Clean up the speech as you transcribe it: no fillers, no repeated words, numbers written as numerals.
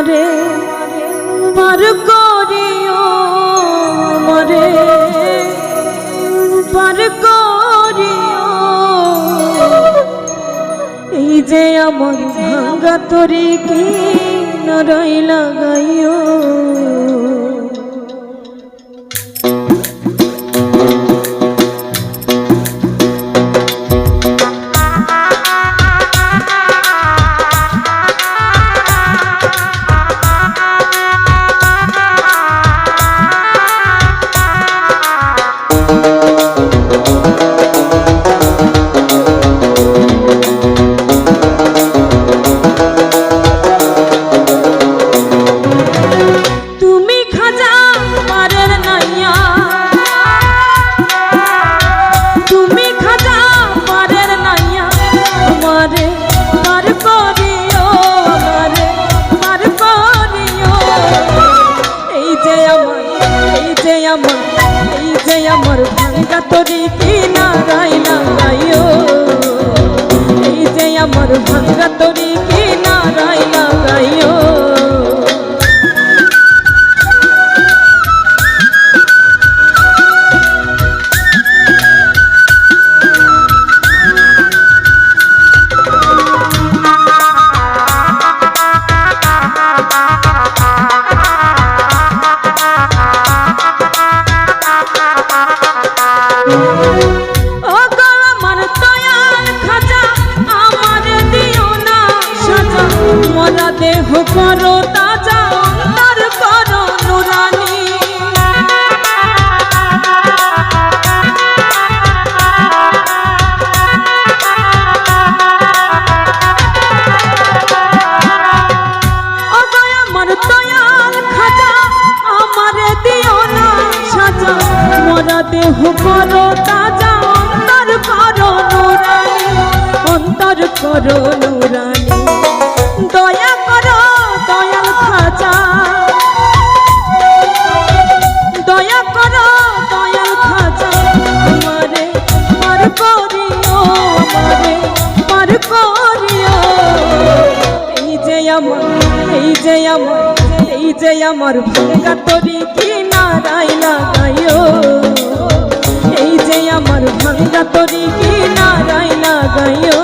আমারে পার করিও, আমারে পার করিও। এই যে আমার ভাঙা তরি কি নারাই লাগাইও। আমার ভাঙ্গা তরি কি নারাই লাগাইও। এই যে আমার ভাঙ্গা তরি কি নারাই লাগাইও। দেহ করো তাজা, অন্তর করো নুরানি। আমার দয়াল খাজা আমারে দিও না সাজা। মোরা দেহ করো তাজা, অন্তর করো নুরানি, অন্তর করো নুরানি। দয়া করো দয়াল খাজা, দয়া করো দয়াল খাজা। আমারে পার করিও, আমারে পার করিও। এই যে আমার, এই যে আমার, এই যে আমার ভাঙ্গা তরি কি নারাই লাগাইও। এই যে আমার ভাঙ্গা তরি কি নারাই লাগাইও।